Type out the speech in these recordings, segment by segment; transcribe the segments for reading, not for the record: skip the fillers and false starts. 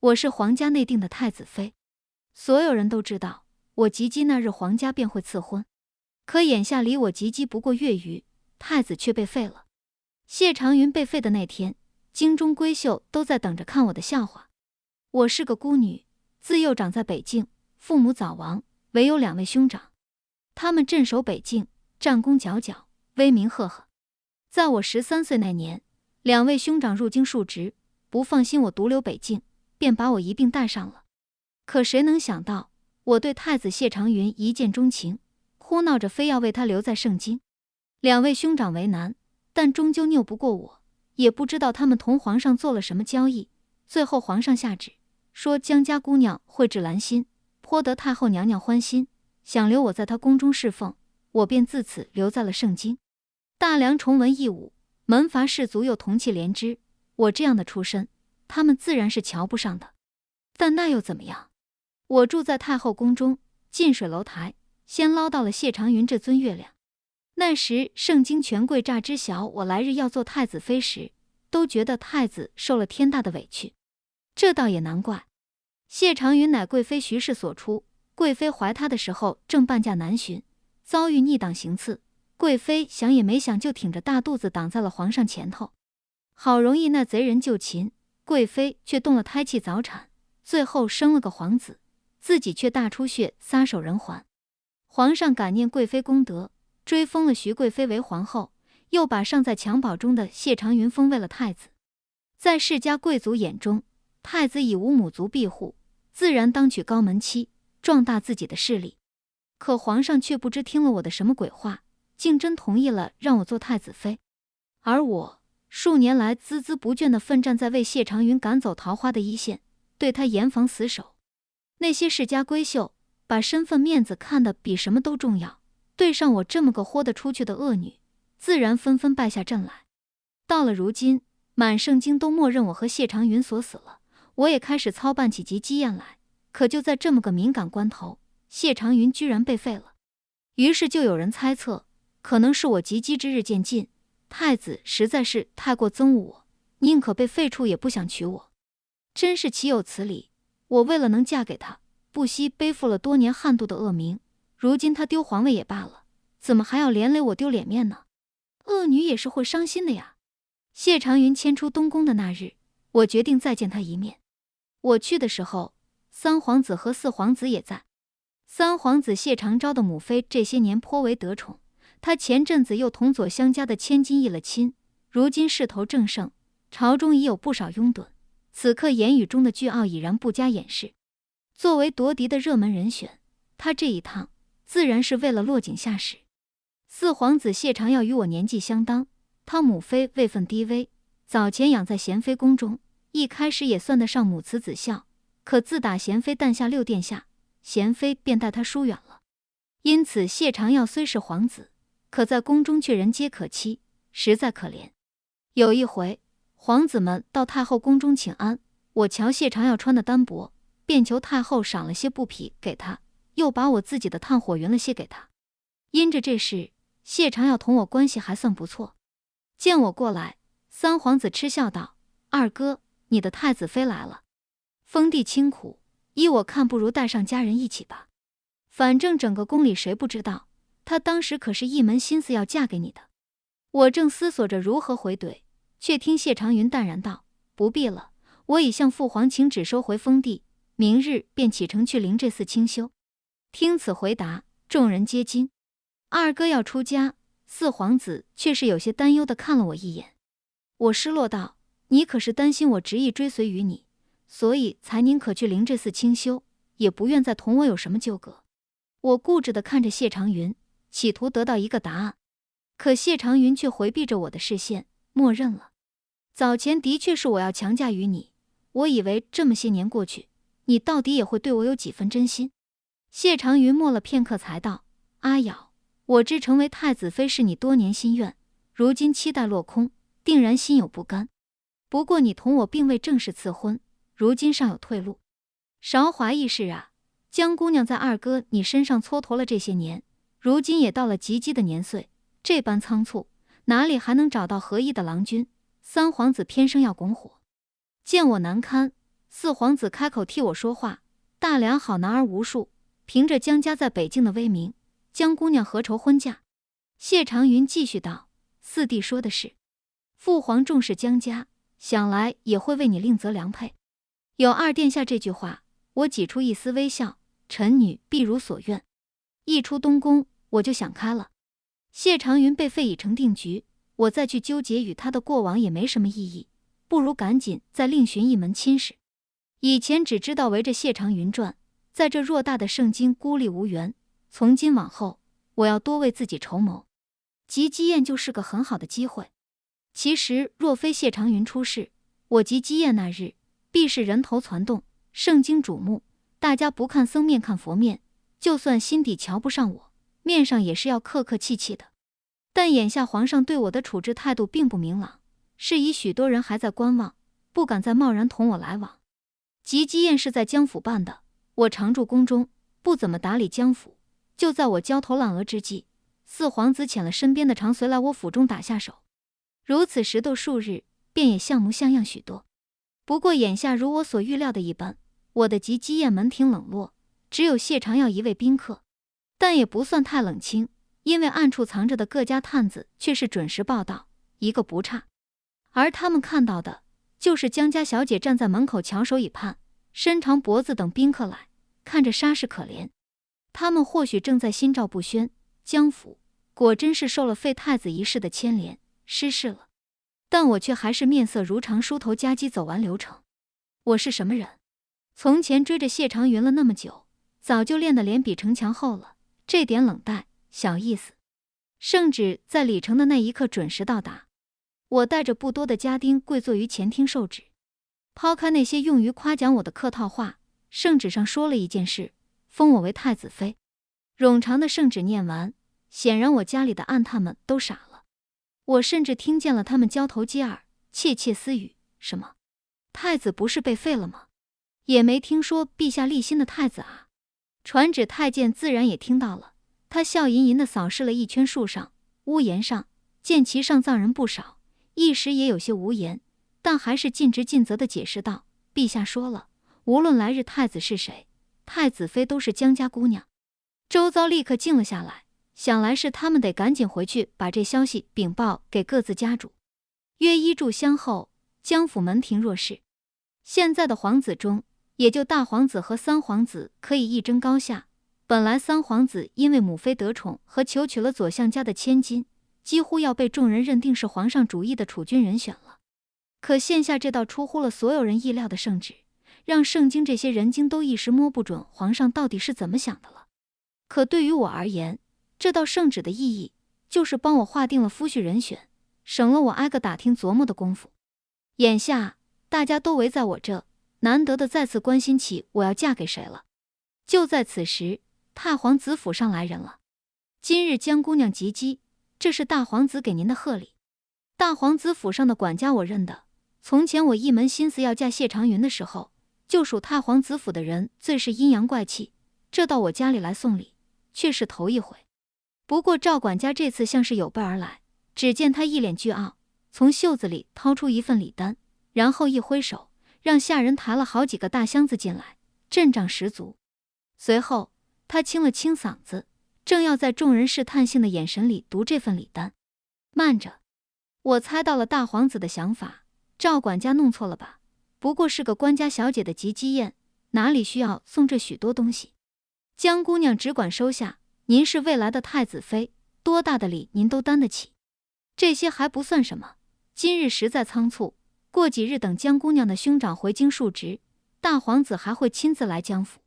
我是皇家内定的太子妃，所有人都知道，我及笄那日皇家便会赐婚。可眼下离我及笄不过月余，太子却被废了。谢长云被废的那天，京中闺秀都在等着看我的笑话。我是个孤女，自幼长在北境，父母早亡，唯有2位兄长，他们镇守北境，战功佼佼，威名赫赫。在我13岁那年，2位兄长入京述职，不放心我独留北境，便把我一并带上了。可谁能想到，我对太子谢长云一见钟情，哭闹着非要为他留在盛京。2位兄长为难，但终究拗不过我，也不知道他们同皇上做了什么交易。最后皇上下旨，说江家姑娘蕙质兰心，颇得太后娘娘欢心，想留我在她宫中侍奉，我便自此留在了盛京。大梁崇文义武，门阀士族又同气连枝，我这样的出身，他们自然是瞧不上的。但那又怎么样？我住在太后宫中，近水楼台，先捞到了谢长云这尊月亮。那时盛京权贵乍知晓我来日要做太子妃时，都觉得太子受了天大的委屈。这倒也难怪，谢长云乃贵妃徐氏所出，贵妃怀他的时候正半驾南巡，遭遇逆党行刺，贵妃想也没想就挺着大肚子挡在了皇上前头。好容易那贼人就擒，贵妃却动了胎气早产，最后生了个皇子，自己却大出血撒手人寰。皇上感念贵妃功德，追封了徐贵妃为皇后，又把尚在襁褓中的谢长云封为了太子。在世家贵族眼中，太子已无母族庇护，自然当娶高门妻，壮大自己的势力。可皇上却不知听了我的什么鬼话，竟真同意了让我做太子妃。而我数年来孜孜不倦地奋战在为谢长云赶走桃花的一线，对他严防死守。那些世家闺秀把身份面子看得比什么都重要，对上我这么个豁得出去的恶女，自然纷纷败下阵来。到了如今，满盛京都默认我和谢长云所死了，我也开始操办起集积宴来。可就在这么个敏感关头，谢长云居然被废了。于是就有人猜测，可能是我及笄之日渐近，太子实在是太过憎恶我，宁可被废黜也不想娶我。真是岂有此理！我为了能嫁给他，不惜背负了多年悍妒的恶名，如今他丢皇位也罢了，怎么还要连累我丢脸面呢？恶女也是会伤心的呀。谢长云迁出东宫的那日，我决定再见他一面。我去的时候，3皇子和4皇子也在。3皇子谢长昭的母妃这些年颇为得宠，他前阵子又同左相家的千金议了亲，如今势头正盛，朝中已有不少拥趸。此刻言语中的倨傲已然不加掩饰。作为夺嫡的热门人选，他这一趟自然是为了落井下石。4皇子谢长耀与我年纪相当，他母妃位分低微，早前养在贤妃宫中，一开始也算得上母慈子孝，可自打贤妃诞下6殿下，贤妃便带他疏远了。因此谢长耀虽是皇子，可在宫中却人皆可欺，实在可怜。有一回，皇子们到太后宫中请安，我瞧谢长耀穿的单薄，便求太后赏了些布匹给他，又把我自己的炭火匀了些给他。因着这事，谢长耀同我关系还算不错。见我过来，3皇子嗤笑道：“二哥，你的太子妃来了。封地清苦，依我看不如带上家人一起吧。反正整个宫里谁不知道，她当时可是一门心思要嫁给你的。”我正思索着如何回怼，却听谢长云淡然道：“不必了，我已向父皇请旨收回封地，明日便启程去灵这寺清修。”听此回答，众人皆惊。二哥要出家，4皇子却是有些担忧地看了我一眼。我失落道：“你可是担心我执意追随于你，所以才宁可去灵这寺清修，也不愿再同我有什么纠葛？”我固执地看着谢长云，企图得到一个答案。可谢长云却回避着我的视线，默认了。早前的确是我要强嫁于你，我以为这么些年过去，你到底也会对我有几分真心。谢长云默了片刻才道：“阿瑶，我知成为太子妃是你多年心愿，如今期待落空，定然心有不甘。不过你同我并未正式赐婚，如今尚有退路。韶华易逝啊，江姑娘在二哥你身上蹉跎了这些年，如今也到了及笄的年岁，这般仓促，哪里还能找到合意的郎君？3皇子偏生要拱火。见我难堪，四皇子开口替我说话，大梁好男儿无数，凭着江家在北境的威名，江姑娘何愁婚嫁？谢长云继续道，四弟说的是，父皇重视江家，想来也会为你另择良配。有二殿下这句话，我挤出一丝微笑，臣女必如所愿。一出东宫，我就想开了。谢长云被废已成定局，我再去纠结与他的过往也没什么意义，不如赶紧再另寻一门亲事。以前只知道围着谢长云转，在这偌大的圣经孤立无援，从今往后，我要多为自己筹谋。集姬宴就是个很好的机会。其实若非谢长云出事，我集姬宴那日必是人头攒动，圣经瞩目，大家不看僧面看佛面，就算心底瞧不上我，面上也是要客客气气的。但眼下皇上对我的处置态度并不明朗，是以许多人还在观望，不敢再贸然同我来往。集姬宴是在江府办的，我常驻宫中，不怎么打理江府。就在我焦头烂额之际，四皇子遣了身边的常随来我府中打下手。如此时斗数日，便也像模像样许多。不过眼下如我所预料的一般，我的集姬宴门庭冷落，只有谢长耀一位宾客，但也不算太冷清，因为暗处藏着的各家探子却是准时报道，一个不差。而他们看到的，就是江家小姐站在门口翘首以盼，伸长脖子等宾客来，看着煞是可怜。他们或许正在心照不宣，江府果真是受了废太子一事的牵连，失势了。但我却还是面色如常，梳头夹击走完流程。我是什么人？从前追着谢长云了那么久，早就练得脸比城墙厚了，这点冷淡小意思。圣旨在礼成的那一刻准时到达，我带着不多的家丁跪坐于前厅受旨。抛开那些用于夸奖我的客套话，圣旨上说了一件事，封我为太子妃。冗长的圣旨念完，显然我家里的暗探们都傻了。我甚至听见了他们交头接耳，窃窃私语，什么太子不是被废了吗？也没听说陛下立新的太子啊。传旨太监自然也听到了，他笑吟吟地扫视了一圈树上、屋檐上，见其上葬人不少，一时也有些无言，但还是尽职尽责地解释道，陛下说了，无论来日太子是谁，太子妃都是江家姑娘。周遭立刻静了下来，想来是他们得赶紧回去把这消息禀报给各自家主。约一炷香后，江府门庭若市。现在的皇子中，也就大皇子和三皇子可以一争高下。本来三皇子因为母妃得宠和求娶了左相家的千金，几乎要被众人认定是皇上主意的储君人选了。可现下这道出乎了所有人意料的圣旨，让圣经这些人精都一时摸不准皇上到底是怎么想的了。可对于我而言，这道圣旨的意义就是帮我划定了夫婿人选，省了我挨个打听琢磨的功夫。眼下大家都围在我这，难得的再次关心起我要嫁给谁了。就在此时，太皇子府上来人了。今日江姑娘及笄，这是大皇子给您的贺礼。大皇子府上的管家我认得，从前我一门心思要嫁谢长云的时候，就属太皇子府的人最是阴阳怪气，这到我家里来送礼，却是头一回。不过赵管家这次像是有备而来，只见他一脸倨傲，从袖子里掏出一份礼单，然后一挥手，让下人抬了好几个大箱子进来，阵仗十足。随后他清了清嗓子，正要在众人试探性的眼神里读这份礼单。慢着，我猜到了大皇子的想法，赵管家弄错了吧？不过是个官家小姐的集笄宴，哪里需要送这许多东西？江姑娘只管收下，您是未来的太子妃，多大的礼您都担得起。这些还不算什么，今日实在仓促，过几日等江姑娘的兄长回京述职，大皇子还会亲自来江府。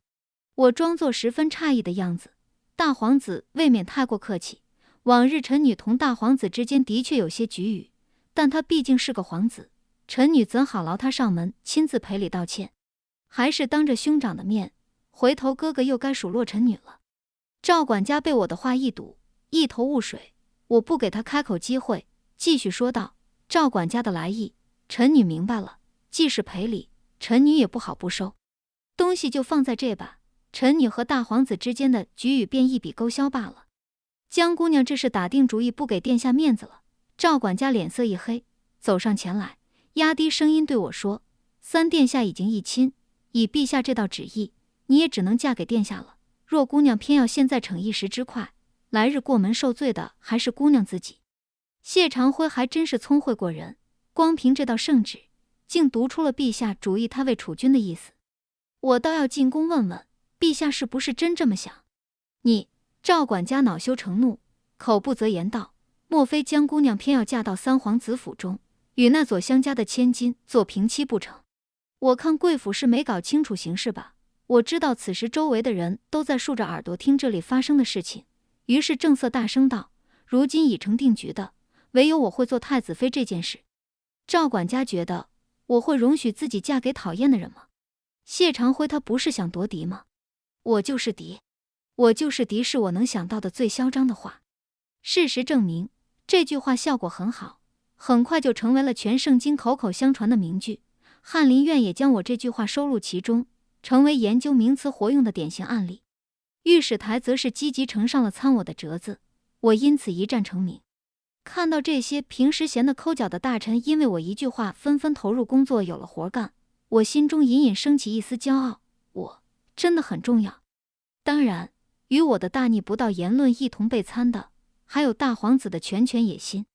我装作十分诧异的样子，大皇子未免太过客气。往日臣女同大皇子之间的确有些龃龉，但他毕竟是个皇子，臣女怎好劳他上门亲自赔礼道歉？还是当着兄长的面，回头哥哥又该数落臣女了。赵管家被我的话一堵，一头雾水。我不给他开口机会，继续说道：赵管家的来意，臣女明白了，既是赔礼，臣女也不好不收。东西就放在这吧，臣女和大皇子之间的龃龉便一笔勾销罢了。江姑娘这是打定主意不给殿下面子了。赵管家脸色一黑，走上前来，压低声音对我说：三殿下已经议亲，以陛下这道旨意，你也只能嫁给殿下了。若姑娘偏要现在逞一时之快，来日过门受罪的还是姑娘自己。谢长辉还真是聪慧过人，光凭这道圣旨，竟读出了陛下主意他为储君的意思。我倒要进宫问问，陛下是不是真这么想？你，赵管家恼羞成怒，口不择言道：莫非江姑娘偏要嫁到三皇子府中，与那左相家的千金做平妻不成？我看贵府是没搞清楚形势吧。我知道此时周围的人都在竖着耳朵听这里发生的事情，于是正色大声道：如今已成定局的，唯有我会做太子妃这件事。赵管家觉得我会容许自己嫁给讨厌的人吗？谢长辉他不是想夺嫡吗？我就是嫡，我就是嫡，是我能想到的最嚣张的话。事实证明，这句话效果很好，很快就成为了全圣经口口相传的名句。翰林院也将我这句话收录其中，成为研究名词活用的典型案例。御史台则是积极呈上了参我的折子，我因此一战成名。看到这些平时闲得抠脚的大臣因为我一句话纷纷投入工作，有了活干，我心中隐隐升起一丝骄傲，我真的很重要。当然，与我的大逆不道言论一同被参的，还有大皇子的拳野心。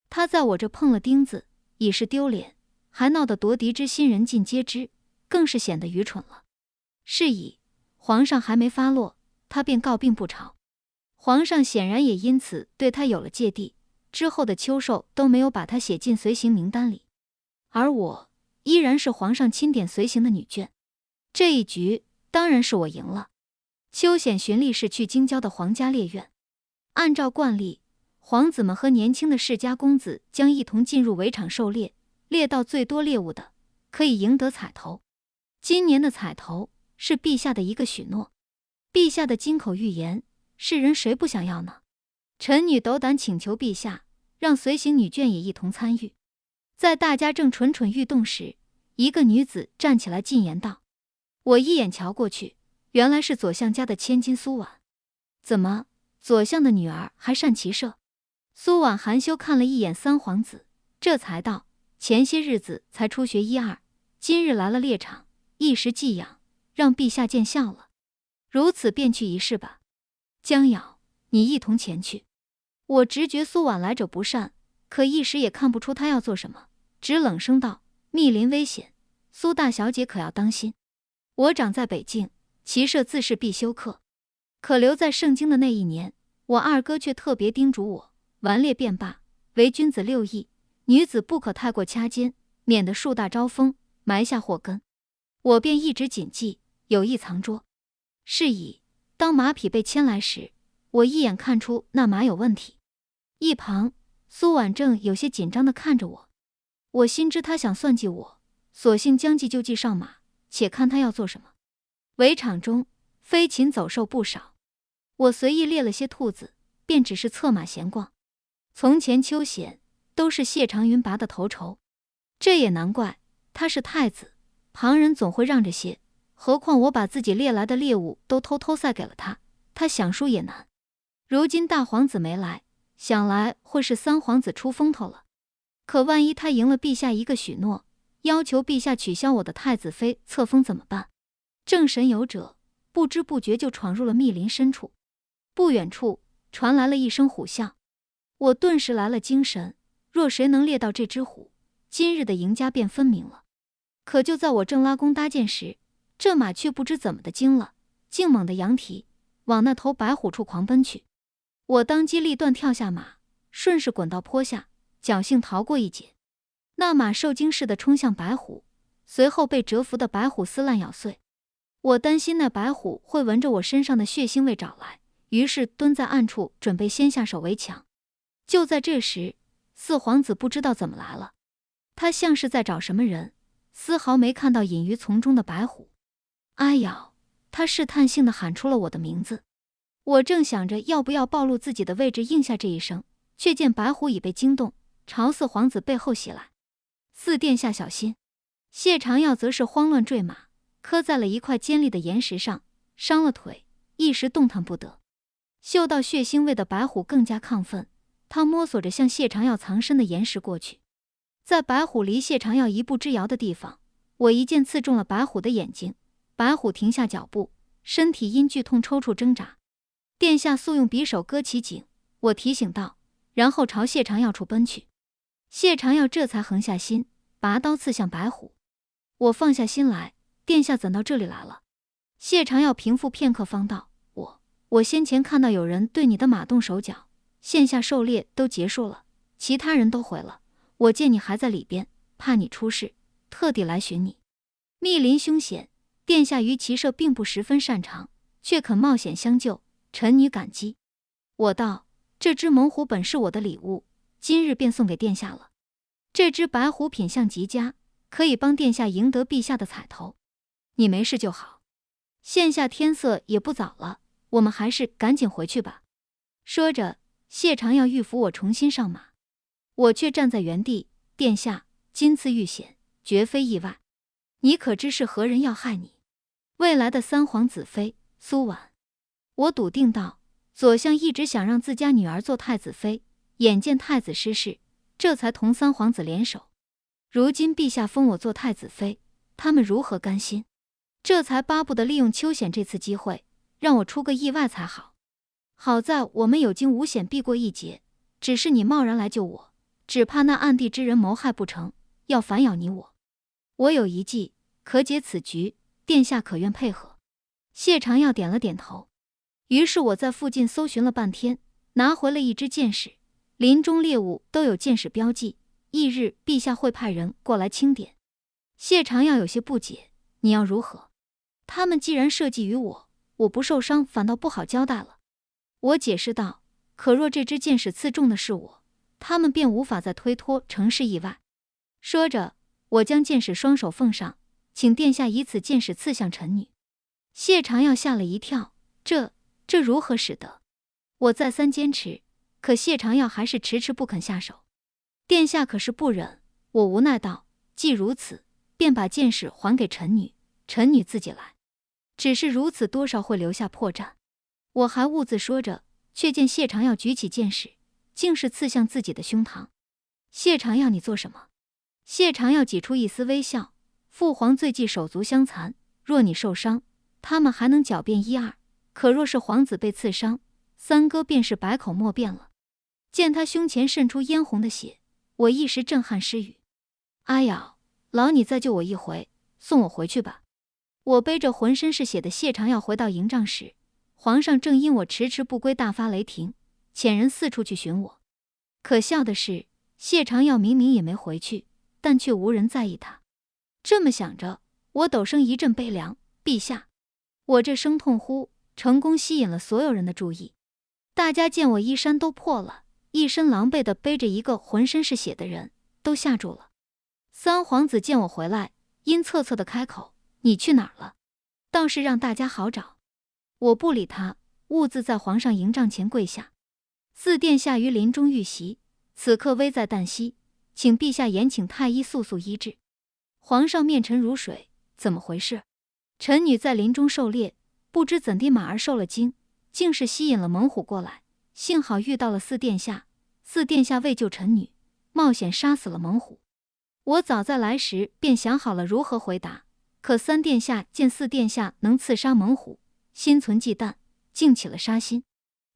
他在我这碰了钉子，已是丢脸，还闹得夺嫡之心人尽皆知，更是显得愚蠢了。是以，皇上还没发落，他便告病不朝。皇上显然也因此对他有了芥蒂，之后的秋寿都没有把他写进随行名单里，而我依然是皇上钦点随行的女眷。这一局当然是我赢了。秋显循例是去京郊的皇家猎苑，按照惯例，皇子们和年轻的世家公子将一同进入围场狩猎，猎到最多猎物的可以赢得彩头。今年的彩头是陛下的一个许诺，陛下的金口玉言，世人谁不想要呢？臣女斗胆请求陛下，让随行女眷也一同参与。在大家正蠢蠢欲动时，一个女子站起来进言道：我一眼瞧过去，原来是左相家的千金苏婉。怎么，左相的女儿还善骑射？苏婉含羞看了一眼三皇子，这才道：前些日子才出学1、2，今日来了猎场，一时寄养，让陛下见笑了。如此便去一试吧。江瑶，你一同前去。我直觉苏婉来者不善，可一时也看不出她要做什么，只冷声道：密林危险，苏大小姐可要当心。我长在北境，骑射自是必修课，可留在盛京的那一年，我二哥却特别叮嘱我，顽劣便罢，为君子6义，女子不可太过掐尖，免得树大招风，埋下祸根。我便一直谨记，有意藏拙。是以，当马匹被牵来时，我一眼看出那马有问题。一旁，苏婉正有些紧张地看着我，我心知他想算计我，索性将计就计上马，且看他要做什么。围场中飞禽走兽不少，我随意猎了些兔子，便只是策马闲逛。从前秋显都是谢长云拔的头筹，这也难怪，他是太子，旁人总会让着些，何况我把自己猎来的猎物都偷偷塞给了他，他想输也难。如今大皇子没来，想来会是三皇子出风头了。可万一他赢了陛下一个许诺，要求陛下取消我的太子妃册封怎么办？正神游者不知不觉就闯入了密林深处，不远处传来了一声虎啸，我顿时来了精神，若谁能猎到这只虎，今日的赢家便分明了。可就在我正拉弓搭箭时，这马却不知怎么的惊了，竟猛地扬蹄，往那头白虎处狂奔去。我当机立断跳下马，顺势滚到坡下，侥幸逃过一劫。那马受惊似的冲向白虎，随后被蛰伏的白虎撕烂咬碎。我担心那白虎会闻着我身上的血腥味找来，于是蹲在暗处准备先下手为强。就在这时，四皇子不知道怎么来了，他像是在找什么人，丝毫没看到隐于丛中的白虎。哎呦！他试探性地喊出了我的名字。我正想着要不要暴露自己的位置应下这一声，却见白虎已被惊动，朝四皇子背后袭来。四殿下小心！谢长耀则是慌乱坠马，磕在了一块尖利的岩石上，伤了腿，一时动弹不得。嗅到血腥味的白虎更加亢奋，他摸索着向谢长耀藏身的岩石过去。在白虎离谢长耀一步之遥的地方，我一剑刺中了白虎的眼睛，白虎停下脚步，身体因剧痛抽搐挣扎。殿下速用匕首割其颈，我提醒道，然后朝谢长耀处奔去。谢长耀这才横下心，拔刀刺向白虎。我放下心来，殿下怎到这里来了？谢长耀平复片刻方道，我先前看到有人对你的马动手脚，线下狩猎都结束了，其他人都回了，我见你还在里边，怕你出事，特地来寻你。密林凶险，殿下于骑射并不十分擅长，却肯冒险相救，臣女感激。我道，这只猛虎本是我的礼物，今日便送给殿下了。这只白虎品相极佳，可以帮殿下赢得陛下的彩头。你没事就好。现下天色也不早了，我们还是赶紧回去吧。说着，谢长耀欲扶我重新上马，我却站在原地。殿下，今次遇险，绝非意外。你可知是何人要害你？未来的三皇子妃苏婉。我笃定道，左相一直想让自家女儿做太子妃，眼见太子失势，这才同三皇子联手。如今陛下封我做太子妃，他们如何甘心？这才巴不得利用秋险这次机会，让我出个意外才好。好在我们有惊无险避过一劫，只是你贸然来救我，只怕那暗地之人谋害不成，要反咬你我。我有一计，可解此局，殿下可愿配合？谢长耀点了点头。于是我在附近搜寻了半天，拿回了一支箭矢，林中猎物都有箭矢标记，翌日陛下会派人过来清点。谢长耀有些不解，你要如何？他们既然设计于我，我不受伤反倒不好交代了。我解释道，可若这支箭矢刺中的是我，他们便无法再推脱成是意外。说着，我将箭矢双手奉上，请殿下以此箭矢刺向臣女。谢长耀吓了一跳，这如何使得？我再三坚持，可谢长耀还是迟迟不肯下手。殿下可是不忍，我无奈道，既如此，便把箭矢还给臣女，臣女自己来。只是如此多少会留下破绽。我还兀自说着，却见谢长耀举起箭矢，竟是刺向自己的胸膛。谢长耀，你做什么？谢长耀挤出一丝微笑，父皇最忌手足相残，若你受伤，他们还能狡辩一二，可若是皇子被刺伤，三哥便是百口莫辩了。见他胸前渗出嫣红的血，我一时震撼失语。阿瑶，劳你再救我一回，送我回去吧。我背着浑身是血的谢长耀回到营帐时，皇上正因我迟迟不归大发雷霆，遣人四处去寻我。可笑的是，谢长耀明明也没回去，但却无人在意他。这么想着，我陡生一阵悲凉。陛下，我这声痛呼成功吸引了所有人的注意。大家见我衣衫都破了，一身狼狈地背着一个浑身是血的人，都吓住了。三皇子见我回来，阴恻恻地开口，你去哪儿了？倒是让大家好找。我不理他，兀自在皇上营帐前跪下。四殿下于林中遇袭，此刻危在旦夕，请陛下严请太医速速医治。皇上面沉如水，怎么回事？臣女在林中狩猎，不知怎地马儿受了惊，竟是吸引了猛虎过来，幸好遇到了四殿下，四殿下为救臣女，冒险杀死了猛虎。我早在来时便想好了如何回答，可三殿下见四殿下能刺杀猛虎，心存忌惮，竟起了杀心，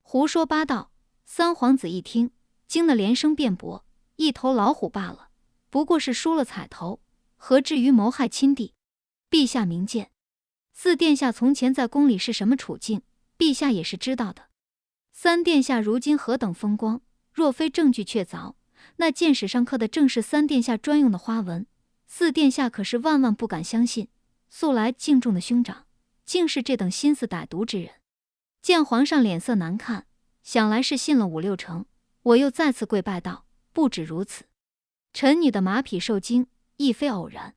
胡说八道。三皇子一听，惊得连声辩驳，一头老虎罢了，不过是输了彩头，何至于谋害亲弟？陛下明鉴，四殿下从前在宫里是什么处境，陛下也是知道的。三殿下如今何等风光，若非证据确凿，那箭矢上刻的正是三殿下专用的花纹，四殿下可是万万不敢相信，素来敬重的兄长，竟是这等心思歹毒之人。见皇上脸色难看，想来是信了5、6成，我又再次跪拜道，不止如此，臣女的马匹受惊，亦非偶然。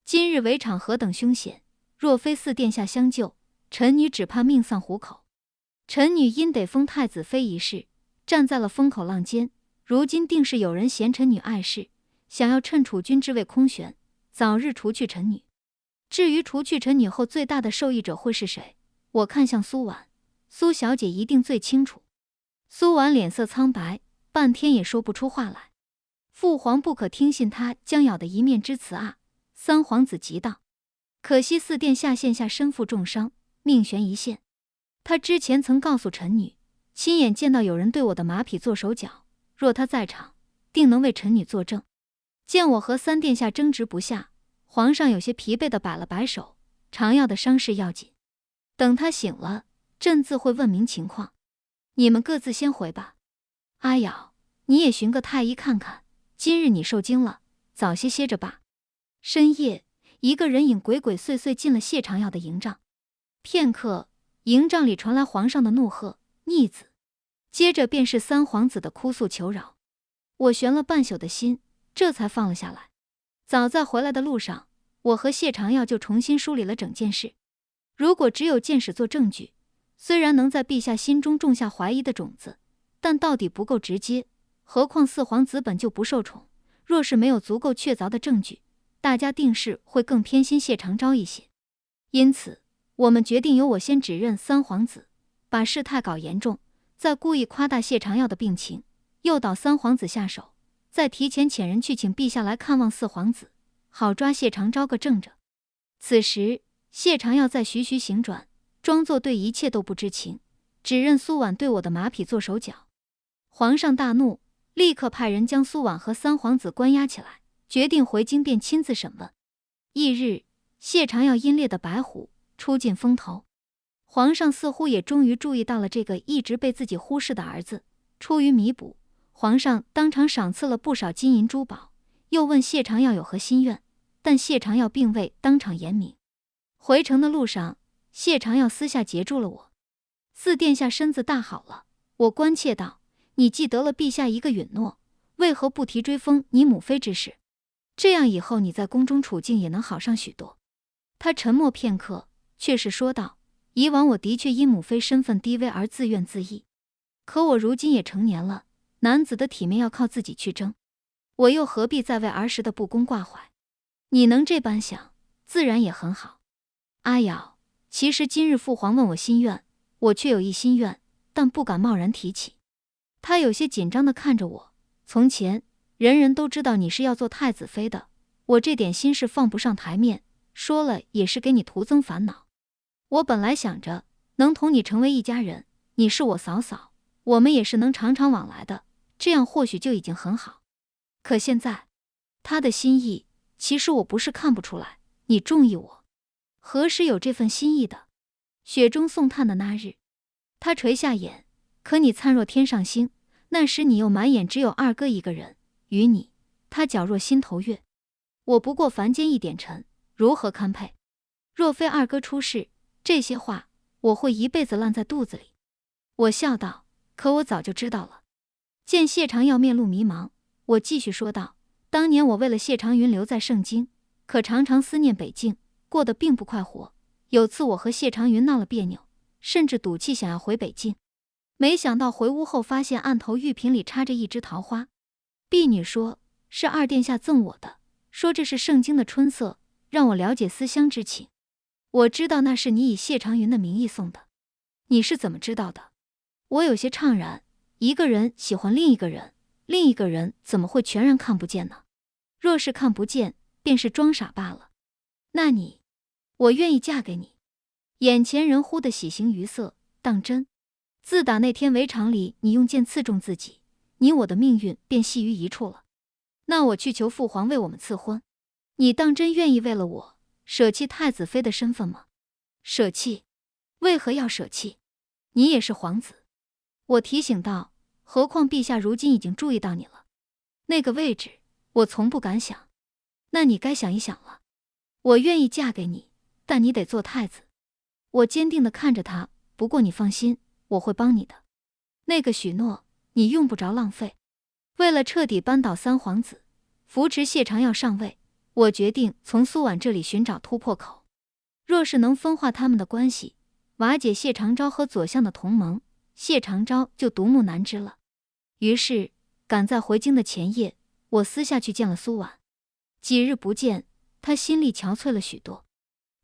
今日围场何等凶险，若非四殿下相救，臣女只怕命丧虎口。臣女因得封太子妃一事，站在了风口浪尖，如今定是有人嫌臣女碍事，想要趁储君之位空悬，早日除去臣女。至于除去臣女后最大的受益者会是谁，我看向苏婉，苏小姐一定最清楚。苏婉脸色苍白，半天也说不出话来。父皇不可听信他将咬的一面之词啊！三皇子急道：可惜四殿下现下身负重伤，命悬一线。他之前曾告诉臣女，亲眼见到有人对我的马匹做手脚，若他在场，定能为臣女作证。见我和三殿下争执不下，皇上有些疲惫地摆了摆手，常药的伤势要紧，等他醒了，朕自会问明情况。你们各自先回吧。阿瑶，你也寻个太医看看，今日你受惊了，早些歇着吧。深夜，一个人影鬼鬼祟祟进了谢长耀的营帐。片刻，营帐里传来皇上的怒喝：逆子！接着便是三皇子的哭诉求饶。我悬了半宿的心，这才放了下来。早在回来的路上，我和谢长耀就重新梳理了整件事。如果只有箭矢做证据，虽然能在陛下心中种下怀疑的种子，但到底不够直接。何况四皇子本就不受宠，若是没有足够确凿的证据，大家定是会更偏心谢长昭一些。因此，我们决定由我先指认三皇子，把事态搞严重，再故意夸大谢长耀的病情，诱导三皇子下手，再提前遣人去请陛下来看望四皇子，好抓谢长昭个正着。此时，谢长耀在徐徐行转，装作对一切都不知情，只认苏婉对我的马匹做手脚。皇上大怒，立刻派人将苏婉和三皇子关押起来，决定回京便亲自审问。翌日，谢长耀阴烈的白虎出尽风头。皇上似乎也终于注意到了这个一直被自己忽视的儿子，出于弥补，皇上当场赏赐了不少金银珠宝，又问谢长耀有何心愿，但谢长耀并未当场言明。回城的路上，谢长耀私下截住了我。四殿下身子大好了，我关切道：你既得了陛下一个允诺，为何不提追封你母妃之事？这样以后你在宫中处境也能好上许多。他沉默片刻，却是说道：以往我的确因母妃身份低微而自怨自艾，可我如今也成年了，男子的体面要靠自己去争，我又何必再为儿时的不公挂怀？你能这般想，自然也很好。阿瑶，其实今日父皇问我心愿，我却有一心愿，但不敢贸然提起。他有些紧张地看着我，从前人人都知道你是要做太子妃的，我这点心事放不上台面，说了也是给你徒增烦恼。我本来想着能同你成为一家人，你是我嫂嫂，我们也是能常常往来的，这样或许就已经很好。可现在，他的心意，其实我不是看不出来，你中意我，何时有这份心意的？雪中送炭的那日，他垂下眼，可你灿若天上星，那时你又满眼只有二哥一个人，与你，他皎若心头月。我不过凡间一点尘，如何堪配？若非二哥出事，这些话我会一辈子烂在肚子里。我笑道：可我早就知道了。见谢长耀面露迷茫，我继续说道：当年我为了谢长云留在盛京，可常常思念北境，过得并不快活。有次我和谢长云闹了别扭，甚至赌气想要回北境，没想到回屋后发现案头玉瓶里插着一枝桃花。婢女说是二殿下赠我的，说这是盛京的春色，让我了解思乡之情。我知道那是你以谢长云的名义送的。你是怎么知道的？我有些怅然，一个人喜欢另一个人，另一个人怎么会全然看不见呢？若是看不见，便是装傻罢了。那你，我愿意嫁给你。眼前人忽的喜形于色，当真？自打那天围场里你用剑刺中自己，你我的命运便系于一处了。那我去求父皇为我们赐婚，你当真愿意为了我舍弃太子妃的身份吗？舍弃？为何要舍弃？你也是皇子。我提醒道，何况陛下如今已经注意到你了，那个位置我从不敢想。那你该想一想了。我愿意嫁给你，但你得做太子。我坚定地看着他，不过你放心，我会帮你的。那个许诺，你用不着浪费。为了彻底扳倒三皇子，扶持谢长耀上位，我决定从苏婉这里寻找突破口。若是能分化他们的关系，瓦解谢长昭和左相的同盟，谢长昭就独木难支了。于是，赶在回京的前夜，我私下去见了苏婉。几日不见，她心力憔悴了许多。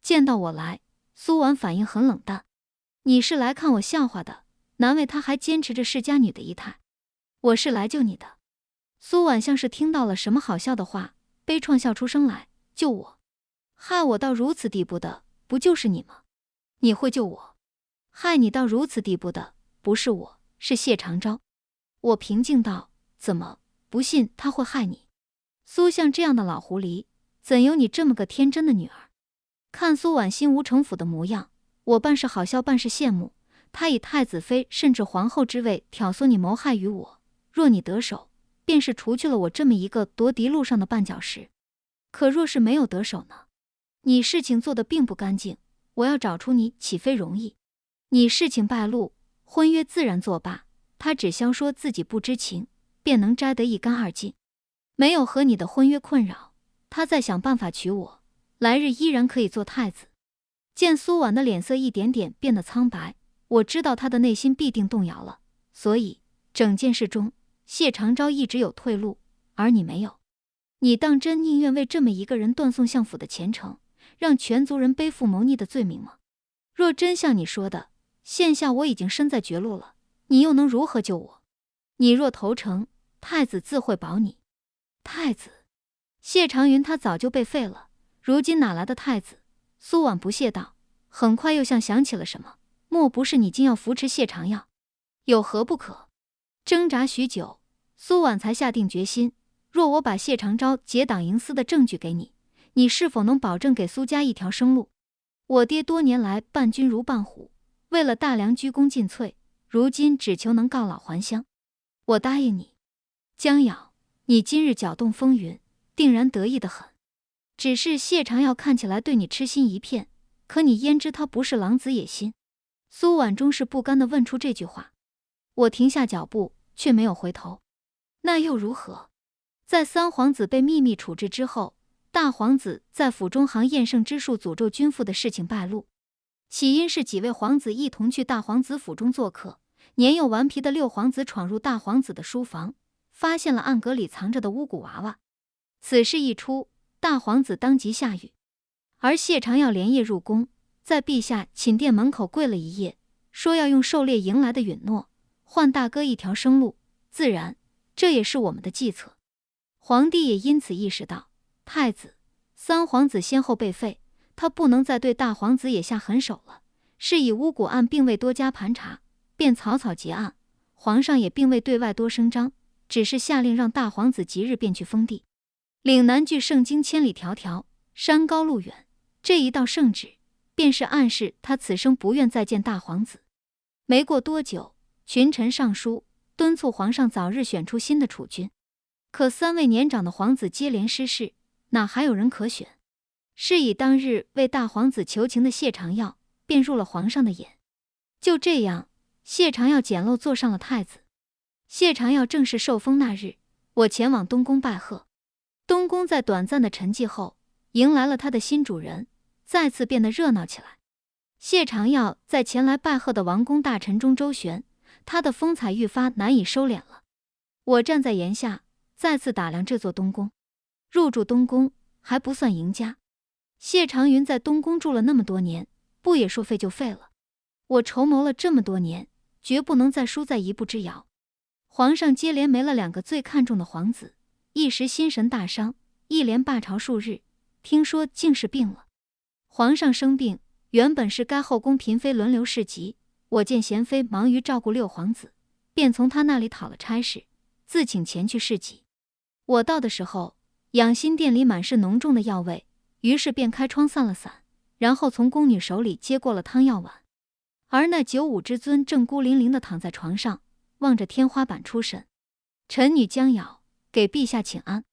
见到我来，苏婉反应很冷淡。你是来看我笑话的，难为她还坚持着世家女的仪态。我是来救你的。苏婉像是听到了什么好笑的话，悲怆笑出声来。救我？害我到如此地步的，不就是你吗？你会救我？害你到如此地步的，不是我，是谢长昭。我平静道，怎么，不信他会害你？苏像这样的老狐狸，怎有你这么个天真的女儿？看苏婉心无城府的模样，我半是好笑半是羡慕。他以太子妃甚至皇后之位挑唆你谋害于我，若你得手，便是除去了我这么一个夺嫡路上的绊脚石。可若是没有得手呢？你事情做得并不干净，我要找出你岂非容易？你事情败露，婚约自然作罢，他只消说自己不知情，便能摘得一干二净。没有和你的婚约困扰，他再想办法娶我，来日依然可以做太子。见苏婉的脸色一点点变得苍白，我知道他的内心必定动摇了，所以整件事中，谢长昭一直有退路，而你没有。你当真宁愿为这么一个人断送相府的前程，让全族人背负谋逆的罪名吗？若真像你说的，现下我已经身在绝路了，你又能如何救我？你若投诚，太子自会保你。太子？谢长云他早就被废了，如今哪来的太子？苏婉不屑道，很快又像想起了什么，莫不是你竟要扶持谢长耀？有何不可？挣扎许久，苏婉才下定决心，若我把谢长昭结党营私的证据给你，你是否能保证给苏家一条生路？我爹多年来伴君如伴虎，为了大梁鞠躬尽瘁，如今只求能告老还乡。我答应你。江瑶，你今日搅动风云，定然得意得很。只是谢长耀看起来对你痴心一片，可你焉知他不是狼子野心？苏婉终是不甘地问出这句话。我停下脚步，却没有回头。那又如何？在三皇子被秘密处置之后，大皇子在府中行厌胜之术诅咒君父的事情败露，起因是几位皇子一同去大皇子府中做客，年幼顽皮的六皇子闯入大皇子的书房，发现了暗格里藏着的巫蛊娃娃。此事一出，大皇子当即下狱，而谢长耀连夜入宫，在陛下寝殿门口跪了一夜，说要用狩猎迎来的允诺换大哥一条生路，自然这也是我们的计策。皇帝也因此意识到，太子、三皇子先后被废，他不能再对大皇子也下狠手了，是以巫蛊案并未多加盘查，便草草结案。皇上也并未对外多声张，只是下令让大皇子即日便去封地。岭南距盛京千里迢迢，山高路远，这一道圣旨，便是暗示他此生不愿再见大皇子。没过多久，群臣上书，敦促皇上早日选出新的储君。可三位年长的皇子接连失势，哪还有人可选？是以当日为大皇子求情的谢长耀，便入了皇上的眼。就这样，谢长耀简陋坐上了太子。谢长耀正式受封那日，我前往东宫拜贺。东宫在短暂的沉寂后，迎来了他的新主人，再次变得热闹起来。谢长耀在前来拜贺的王公大臣中周旋，他的风采愈发难以收敛了。我站在檐下，再次打量这座东宫。入住东宫还不算赢家，谢长云在东宫住了那么多年，不也说废就废了？我筹谋了这么多年，绝不能再输在一步之遥。皇上接连没了2个最看重的皇子，一时心神大伤，一连罢朝数日，听说竟是病了。皇上生病，原本是该后宫嫔妃轮流侍疾，我见贤妃忙于照顾6皇子，便从他那里讨了差事，自请前去侍疾。我到的时候，养心殿里满是浓重的药味，于是便开窗散了伞，然后从宫女手里接过了汤药碗。而那95之尊正孤零零地躺在床上，望着天花板出神。臣女将瑶，给陛下请安。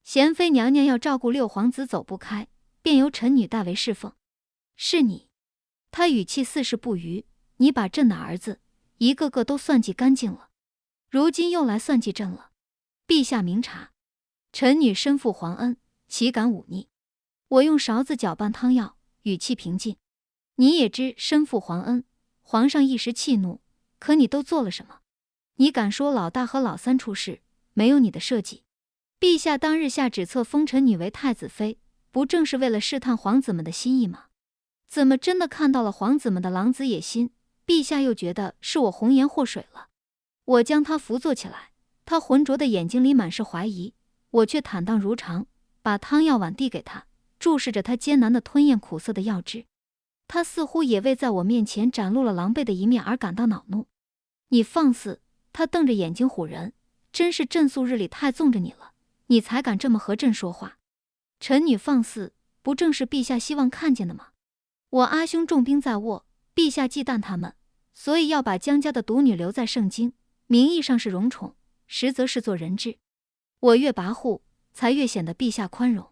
贤妃娘娘要照顾6皇子走不开，便由臣女代为侍奉。是你。他语气似是不虞，你把朕的儿子一个个都算计干净了，如今又来算计朕了。陛下明察，臣女身负皇恩，岂敢忤逆？我用勺子搅拌汤药，语气平静。你也知身负皇恩，皇上一时气怒，可你都做了什么？你敢说老大和老三出事，没有你的设计？陛下当日下旨册封臣女为太子妃，不正是为了试探皇子们的心意吗？怎么真的看到了皇子们的狼子野心，陛下又觉得是我红颜祸水了？我将他扶坐起来，他浑浊的眼睛里满是怀疑，我却坦荡如常，把汤药碗递给他，注视着他艰难地吞咽苦涩的药汁。他似乎也为在我面前展露了狼狈的一面而感到恼怒。你放肆！他瞪着眼睛唬人，真是朕素日里太纵着你了，你才敢这么和朕说话。臣女放肆，不正是陛下希望看见的吗？我阿兄重兵在握，陛下忌惮他们，所以要把江家的独女留在盛京，名义上是荣宠，实则是做人质。我越跋扈，才越显得陛下宽容。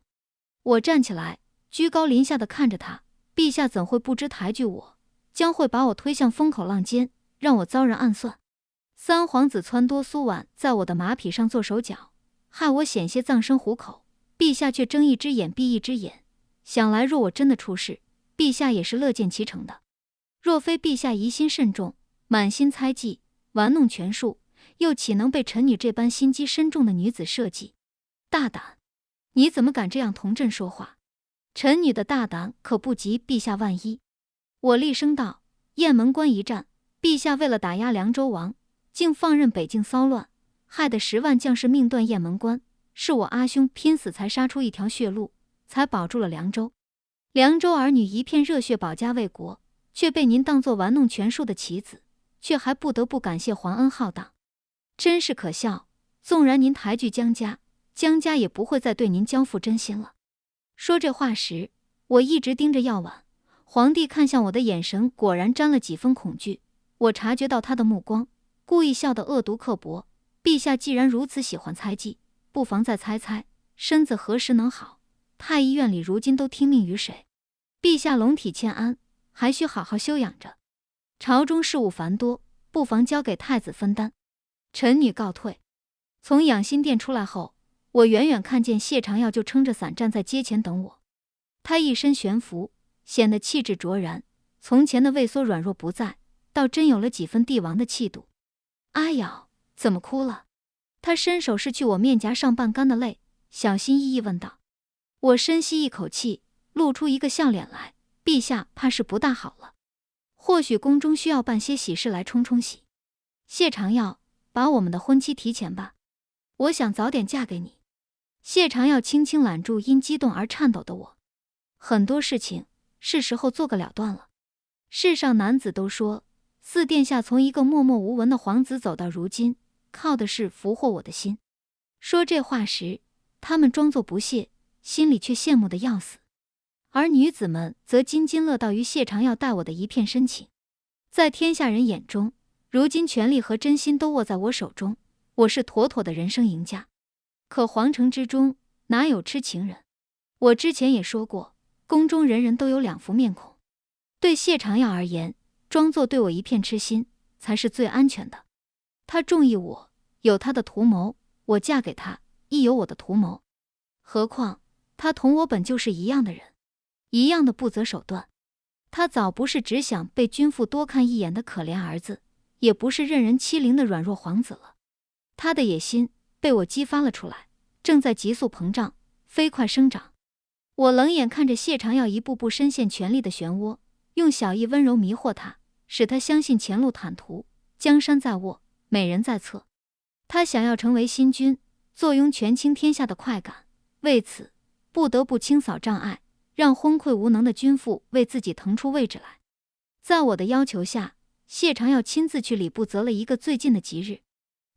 我站起来，居高临下地看着他，陛下怎会不知抬举我，将会把我推向风口浪尖，让我遭人暗算。三皇子撺掇苏婉在我的马匹上做手脚，害我险些葬身虎口，陛下却睁一只眼闭一只眼。想来若我真的出事，陛下也是乐见其成的。若非陛下疑心慎重，满心猜忌，玩弄权术，又岂能被臣女这般心机深重的女子设计？大胆！你怎么敢这样同朕说话？臣女的大胆可不及陛下万一。我厉声道：雁门关一战，陛下为了打压凉州王，竟放任北境骚乱，害得10万将士命断雁门关，是我阿兄拼死才杀出一条血路，才保住了凉州。凉州儿女一片热血保家卫国，却被您当作玩弄权术的棋子，却还不得不感谢皇恩浩荡，真是可笑。纵然您抬举江家，江家也不会再对您交付真心了。说这话时，我一直盯着药碗，皇帝看向我的眼神果然沾了几分恐惧。我察觉到他的目光，故意笑得恶毒刻薄。陛下既然如此喜欢猜忌，不妨再猜猜，身子何时能好？太医院里如今都听命于谁？陛下龙体欠安，还需好好休养着。朝中事务繁多，不妨交给太子分担。臣女告退。从养心殿出来后，我远远看见谢长耀就撑着伞站在街前等我。他一身玄服，显得气质卓然，从前的畏缩软弱不在，倒真有了几分帝王的气度。阿瑶，怎么哭了？他伸手拭去我面颊上半干的泪，小心翼翼问道。我深吸一口气，露出一个笑脸来。陛下怕是不大好了，或许宫中需要办些喜事来冲冲喜。谢长耀，把我们的婚期提前吧，我想早点嫁给你。谢长耀轻轻揽住因激动而颤抖的我。很多事情是时候做个了断了。世上男子都说，四殿下从一个默默无闻的皇子走到如今，靠的是俘获我的心。说这话时，他们装作不屑，心里却羡慕得要死。而女子们则津津乐道于谢长耀待我的一片深情。在天下人眼中，如今权力和真心都握在我手中，我是妥妥的人生赢家。可皇城之中哪有痴情人？我之前也说过，宫中人人都有2副面孔。对谢长耀而言，装作对我一片痴心才是最安全的。他中意我，有他的图谋，我嫁给他亦有我的图谋。何况他同我本就是一样的人，一样的不择手段。他早不是只想被君父多看一眼的可怜儿子，也不是任人欺凌的软弱皇子了。他的野心被我激发了出来，正在急速膨胀，飞快生长。我冷眼看着谢长耀一步步深陷权力的漩涡，用小意温柔迷惑他，使他相信前路坦途，江山在握，美人在侧。他想要成为新君，坐拥权倾天下的快感，为此不得不清扫障碍，让昏聩无能的君父为自己腾出位置来。在我的要求下，谢长耀亲自去礼部择了一个最近的吉日。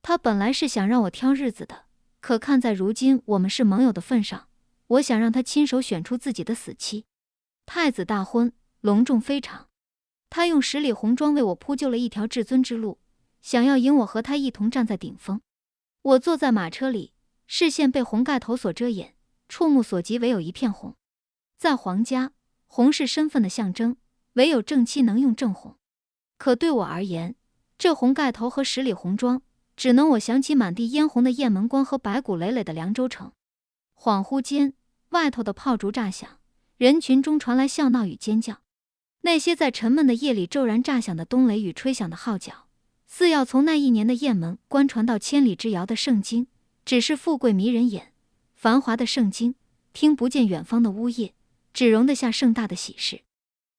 他本来是想让我挑日子的，可看在如今我们是盟友的份上，我想让他亲手选出自己的死期。太子大婚，隆重非常。他用10里红妆为我铺就了一条至尊之路，想要引我和他一同站在顶峰。我坐在马车里，视线被红盖头所遮掩，触目所及唯有一片红。在皇家，红是身份的象征，唯有正妻能用正红。可对我而言，这红盖头和10里红妆，只能我想起满地嫣红的雁门关和白骨累累的凉州城。恍惚间，外头的炮竹炸响，人群中传来笑闹与尖叫。那些在沉闷的夜里骤然炸响的冬雷与吹响的号角，似要从那一年的雁门关传到千里之遥的盛京。只是富贵迷人眼，繁华的盛京听不见远方的呜咽，只容得下盛大的喜事。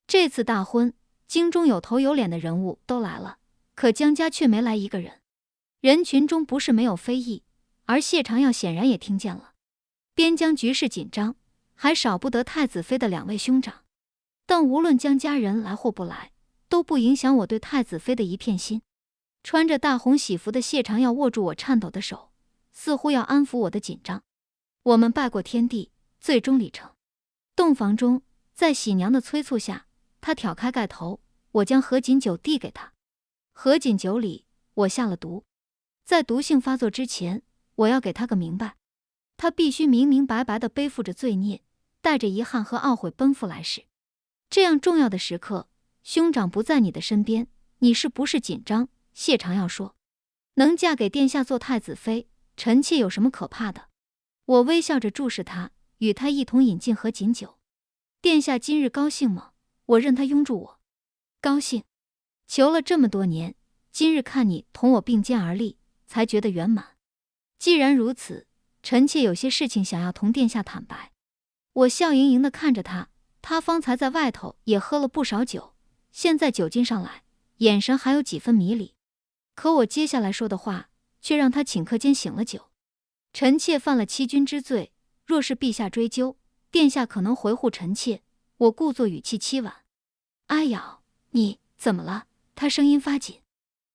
这次大婚，京中有头有脸的人物都来了，可江家却没来一个人。人群中不是没有非议，而谢长耀显然也听见了。边疆局势紧张，还少不得太子妃的2位兄长。但无论江家人来或不来，都不影响我对太子妃的一片心。穿着大红喜服的谢长耀握住我颤抖的手，似乎要安抚我的紧张。我们拜过天地，最终礼成。洞房中，在喜娘的催促下，他挑开盖头，我将合卺酒递给他。合卺酒里，我下了毒，在毒性发作之前，我要给他个明白。他必须明明白白地背负着罪孽，带着遗憾和懊悔奔赴来世。这样重要的时刻，兄长不在你的身边，你是不是紧张？谢长耀说：“能嫁给殿下做太子妃，臣妾有什么可怕的？”我微笑着注视他，与他一同饮尽合卺酒。殿下今日高兴吗？我任他拥住我。高兴。求了这么多年，今日看你同我并肩而立，才觉得圆满。既然如此，臣妾有些事情想要同殿下坦白。我笑盈盈地看着他，他方才在外头也喝了不少酒，现在酒劲上来，眼神还有几分迷离。可我接下来说的话，却让他顷刻间醒了酒。臣妾犯了欺君之罪，若是陛下追究，殿下可能回护臣妾，我故作语气凄婉。阿瑶，你怎么了？他声音发紧。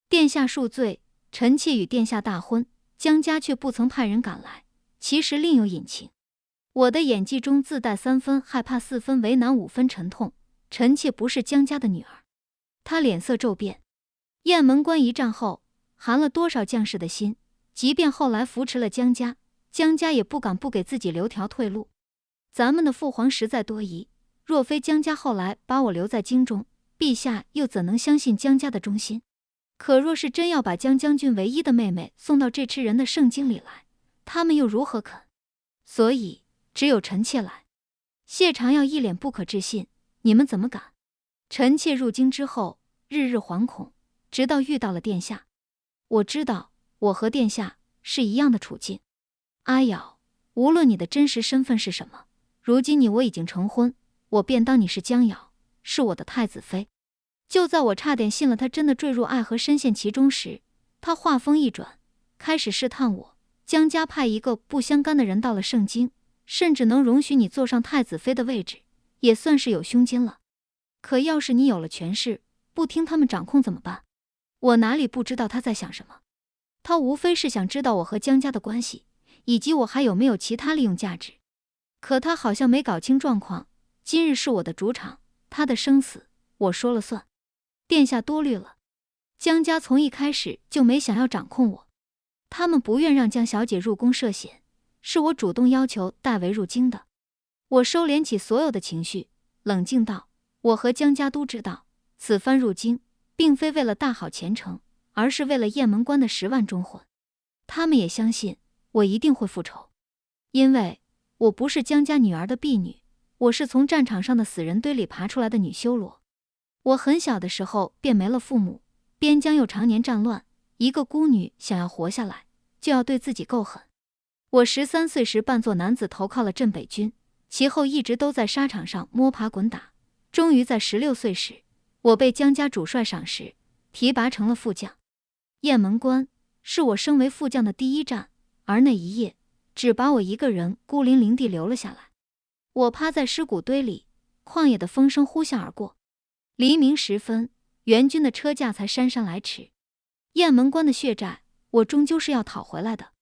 殿下恕罪，臣妾与殿下大婚，江家却不曾派人赶来，其实另有隐情。我的演技中自带3分害怕、4分为难、5分沉痛。臣妾不是江家的女儿。他脸色骤变。雁门关一战后，寒了多少将士的心，即便后来扶持了江家，江家也不敢不给自己留条退路。咱们的父皇实在多疑，若非江家后来把我留在京中，陛下又怎能相信江家的忠心？可若是真要把江将军唯一的妹妹送到这吃人的圣经里来，他们又如何肯？所以只有臣妾来。谢长耀一脸不可置信，你们怎么敢？臣妾入京之后，日日惶恐，直到遇到了殿下。我知道我和殿下是一样的处境。阿瑶，无论你的真实身份是什么，如今你我已经成婚，我便当你是江瑶，是我的太子妃。就在我差点信了他真的坠入爱河深陷其中时，他话锋一转，开始试探我。江家派一个不相干的人到了圣经，甚至能容许你坐上太子妃的位置，也算是有胸襟了。可要是你有了权势，不听他们掌控怎么办？我哪里不知道他在想什么？他无非是想知道我和江家的关系，以及我还有没有其他利用价值。可他好像没搞清状况，今日是我的主场，他的生死我说了算。殿下多虑了，江家从一开始就没想要掌控我，他们不愿让江小姐入宫涉险，是我主动要求代为入京的。我收敛起所有的情绪，冷静道：我和江家都知道，此番入京并非为了大好前程，而是为了雁门关的10万忠魂。他们也相信我一定会复仇，因为我不是江家女儿的婢女，我是从战场上的死人堆里爬出来的女修罗。我很小的时候便没了父母，边疆又常年战乱，一个孤女想要活下来，就要对自己够狠。我13岁时扮作男子投靠了镇北军，其后一直都在沙场上摸爬滚打，终于在16岁时，我被江家主帅赏识，提拔成了副将。雁门关是我升为副将的第一站，而那一夜，只把我一个人孤零零地留了下来。我趴在尸骨堆里，旷野的风声呼啸而过。黎明时分，援军的车驾才姗姗来迟。雁门关的血债，我终究是要讨回来的。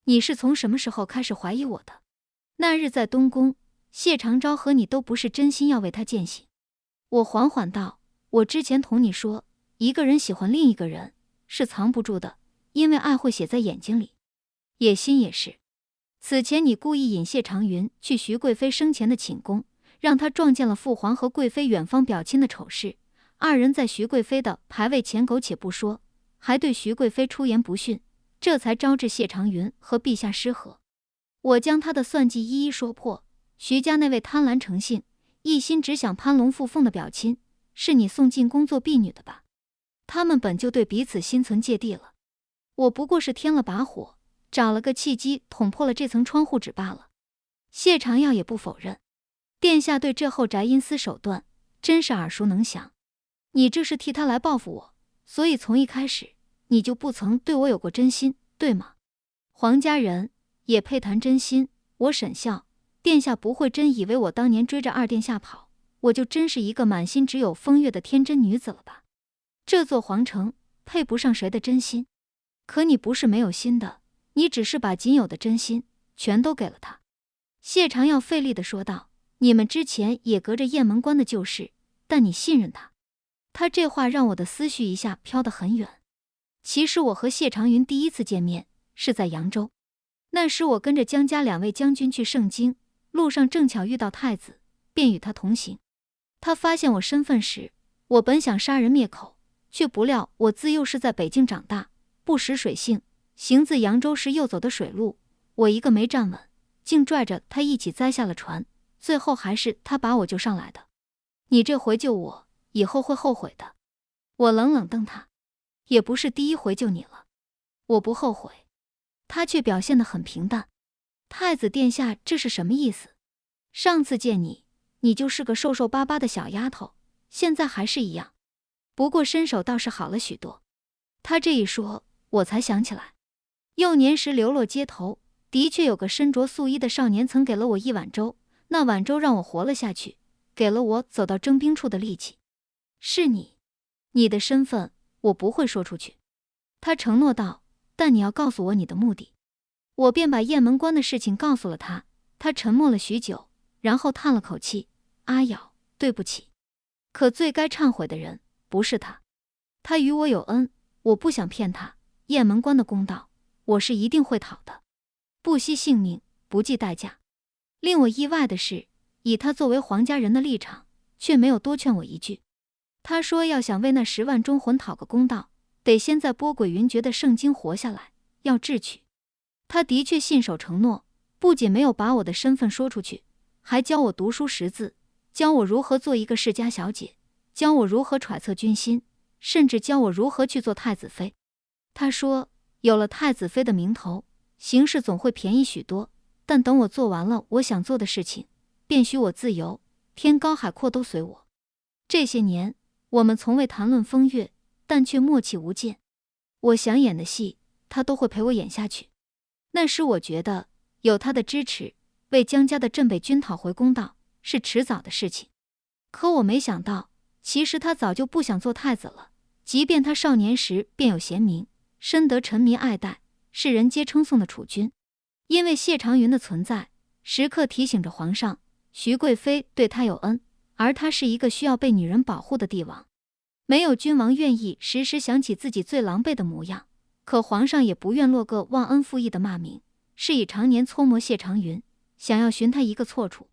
你是从什么时候开始怀疑我的？那日在东宫，谢长昭和你都不是真心要为他践行。我缓缓道：我之前同你说，一个人喜欢另一个人是藏不住的，因为爱会写在眼睛里。野心也是。此前你故意引谢长云去徐贵妃生前的寝宫，让他撞见了父皇和贵妃远方表亲的丑事，二人在徐贵妃的牌位前苟且不说，还对徐贵妃出言不逊，这才招致谢长云和陛下失和。我将他的算计一一说破，徐家那位贪婪成性，一心只想攀龙附凤的表亲，是你送进宫做婢女的吧？他们本就对彼此心存芥蒂了，我不过是添了把火，找了个契机捅破了这层窗户纸罢了。谢长耀也不否认，殿下对这后宅阴私手段真是耳熟能详。你这是替他来报复我，所以从一开始你就不曾对我有过真心，对吗？皇家人也配谈真心？我沈笑，殿下不会真以为我当年追着二殿下跑，我就真是一个满心只有风月的天真女子了吧？这座皇城配不上谁的真心。可你不是没有心的，你只是把仅有的真心全都给了他。谢长耀费力地说道，你们之前也隔着雁门关的旧事，但你信任他。他这话让我的思绪一下飘得很远。其实我和谢长云第一次见面是在扬州，那时我跟着江家2位将军去盛京，路上正巧遇到太子，便与他同行。他发现我身份时，我本想杀人灭口，却不料我自幼是在北京长大，不识水性，行自扬州时又走的水路，我一个没站稳，竟拽着他一起栽下了船，最后还是他把我救上来的。你这回救我，以后会后悔的。我冷冷瞪他，也不是第一回救你了，我不后悔。他却表现得很平淡。太子殿下这是什么意思？上次见你，你就是个瘦瘦巴巴的小丫头，现在还是一样，不过身手倒是好了许多。他这一说，我才想起来，幼年时流落街头，的确有个身着素衣的少年曾给了我一碗粥，那碗粥让我活了下去，给了我走到征兵处的力气。是你，你的身份我不会说出去。他承诺道，但你要告诉我你的目的。我便把雁门关的事情告诉了他，他沉默了许久，然后叹了口气，阿瑶，对不起。可最该忏悔的人不是他，他与我有恩，我不想骗他，雁门关的公道，我是一定会讨的，不惜性命，不计代价。令我意外的是，以他作为皇家人的立场，却没有多劝我一句。他说要想为那10万忠魂讨个公道，得先在波诡云谲的圣经活下来，要智取。他的确信守承诺，不仅没有把我的身份说出去，还教我读书识字，教我如何做一个世家小姐，教我如何揣测军心，甚至教我如何去做太子妃。他说，有了太子妃的名头，行事总会便宜许多，但等我做完了我想做的事情，便许我自由，天高海阔都随我。这些年，我们从未谈论风月，但却默契无间。我想演的戏，他都会陪我演下去。那时我觉得，有他的支持，为江家的镇北军讨回公道，是迟早的事情。可我没想到，其实他早就不想做太子了。即便他少年时便有贤名，深得臣民爱戴，世人皆称颂的储君。因为谢长云的存在，时刻提醒着皇上，徐贵妃对他有恩，而他是一个需要被女人保护的帝王。没有君王愿意时时想起自己最狼狈的模样，可皇上也不愿落个忘恩负义的骂名，是以常年搓磨谢长云，想要寻他一个错处。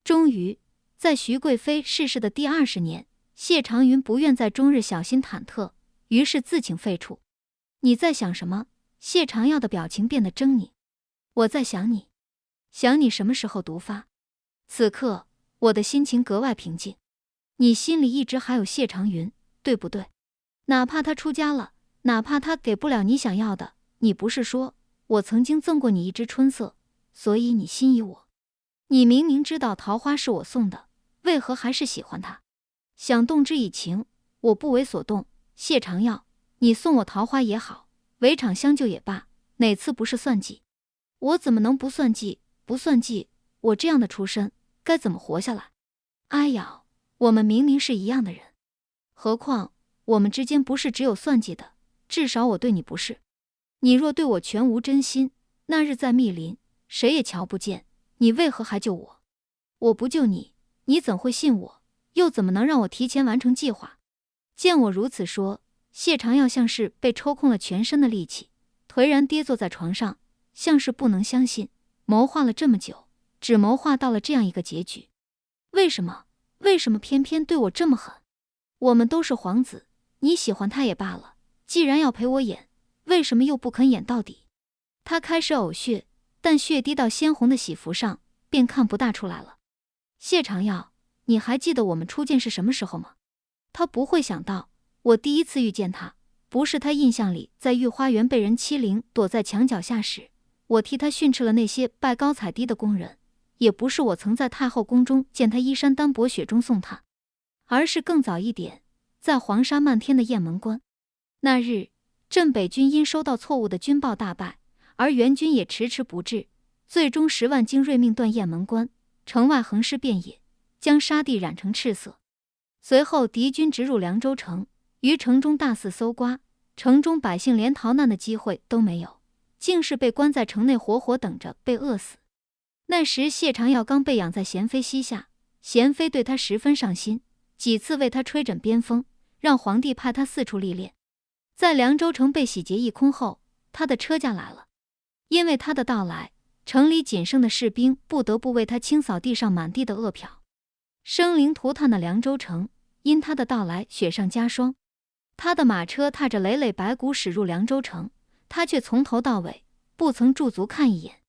终于，在徐贵妃逝世的第20年，谢长云不愿再终日小心忐忑，于是自请废黜。你在想什么？谢长耀的表情变得狰狞。我在想你，想你什么时候毒发。此刻，我的心情格外平静。你心里一直还有谢长云，对不对？哪怕他出家了，哪怕他给不了你想要的，你不是说我曾经赠过你一枝春色，所以你心仪我。你明明知道桃花是我送的，为何还是喜欢他？想动之以情，我不为所动。谢长耀，你送我桃花也好，围场相救也罢，哪次不是算计？我怎么能不算计？不算计，我这样的出身该怎么活下来？阿瑶，我们明明是一样的人，何况我们之间不是只有算计的，至少我对你不是。你若对我全无真心，那日在密林，谁也瞧不见，你为何还救我？我不救你，你怎会信我？又怎么能让我提前完成计划？见我如此说，谢长耀像是被抽空了全身的力气，颓然跌坐在床上，像是不能相信，谋划了这么久，只谋划到了这样一个结局。为什么？为什么偏偏对我这么狠？我们都是皇子，你喜欢他也罢了，既然要陪我演，为什么又不肯演到底？他开始呕血，但血滴到鲜红的喜服上，便看不大出来了。谢长耀，你还记得我们初见是什么时候吗？他不会想到，我第一次遇见他，不是他印象里在御花园被人欺凌，躲在墙角下时，我替他训斥了那些拜高踩低的工人，也不是我曾在太后宫中见他衣衫单薄雪中送他，而是更早一点，在黄沙漫天的雁门关。那日，镇北军因收到错误的军报大败，而援军也迟迟不至，最终10万精锐命断雁门关，城外横尸遍野，将沙地染成赤色。随后敌军直入凉州城，于城中大肆搜刮，城中百姓连逃难的机会都没有，竟是被关在城内活活等着被饿死。那时谢长耀刚被养在贤妃膝下，贤妃对他十分上心，几次为他吹枕边风，让皇帝派他四处历练。在凉州城被洗劫一空后，他的车驾来了。因为他的到来，城里仅剩的士兵不得不为他清扫地上满地的恶殍。生灵涂炭的凉州城因他的到来雪上加霜。他的马车踏着累累白骨驶入凉州城，他却从头到尾不曾驻足看一眼。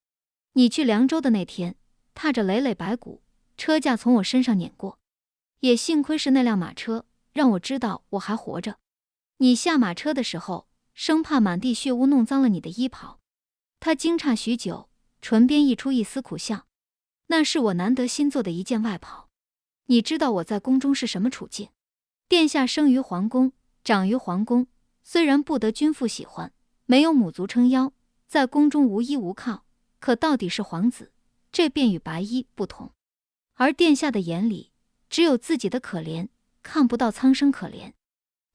你去凉州的那天，踏着累累白骨，车架从我身上碾过，也幸亏是那辆马车，让我知道我还活着。你下马车的时候，生怕满地血污弄脏了你的衣袍。他惊诧许久，唇边溢出一丝苦笑。那是我难得新做的一件外袍。你知道我在宫中是什么处境？殿下生于皇宫，长于皇宫，虽然不得君父喜欢，没有母族撑腰，在宫中无依无靠，可到底是皇子，这便与白衣不同。而殿下的眼里只有自己的可怜，看不到苍生可怜。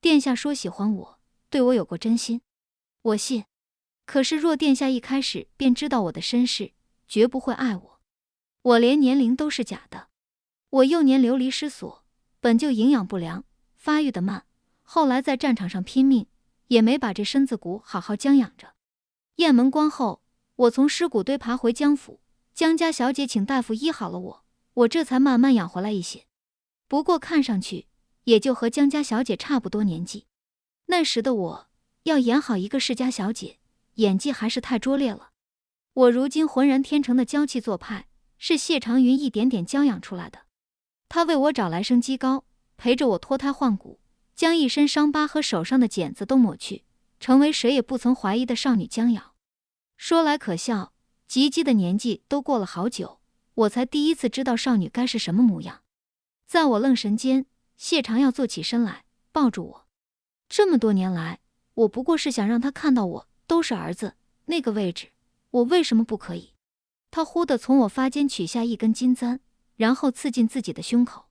殿下说喜欢我，对我有过真心，我信。可是若殿下一开始便知道我的身世，绝不会爱我。我连年龄都是假的。我幼年流离失所，本就营养不良，发育得慢，后来在战场上拼命，也没把这身子骨好好将养着。雁门关后，我从尸骨堆爬回江府，江家小姐请大夫医好了我，我这才慢慢养回来一些。不过看上去也就和江家小姐差不多年纪。那时的我要演好一个世家小姐，演技还是太拙劣了。我如今浑然天成的娇气做派，是谢长云一点点娇养出来的。他为我找来生鸡膏，陪着我脱胎换骨，将一身伤疤和手上的茧子都抹去，成为谁也不曾怀疑的少女江瑶。说来可笑，及笄的年纪都过了好久，我才第一次知道少女该是什么模样。在我愣神间，谢长耀坐起身来，抱住我。这么多年来，我不过是想让他看到我都是儿子，那个位置，我为什么不可以？他忽地从我发间取下一根金簪，然后刺进自己的胸口。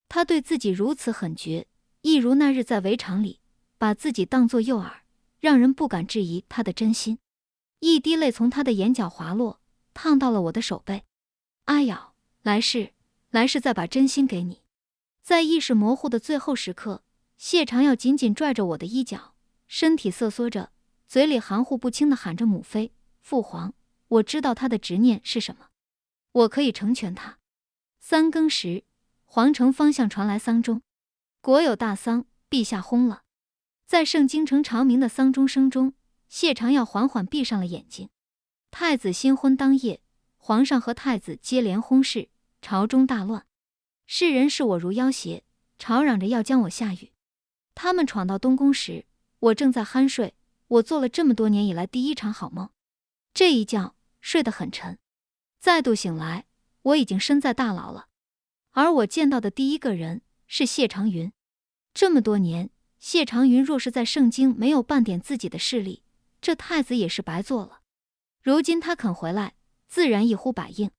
他对自己如此狠绝，一如那日在围场里把自己当作诱饵，让人不敢质疑他的真心。一滴泪从他的眼角滑落，烫到了我的手背。阿瑶，来世再把真心给你。在意识模糊的最后时刻，谢长耀紧紧拽着我的衣角，身体瑟缩着，嘴里含糊不清地喊着母妃、父皇。我知道他的执念是什么，我可以成全他。3更时，皇城方向传来丧钟，国有大丧，陛下薨了。在盛京城长鸣的丧钟声中，谢长耀缓缓闭上了眼睛。太子新婚当夜，皇上和太子接连薨逝，朝中大乱。世人视我如妖邪，吵嚷着要将我下狱。他们闯到东宫时，我正在酣睡，我做了这么多年以来第一场好梦。这一觉睡得很沉，再度醒来，我已经身在大牢了。而我见到的第一个人是谢长云。这么多年，谢长云若是在盛京没有半点自己的势力，这太子也是白做了。如今他肯回来，自然一呼百应。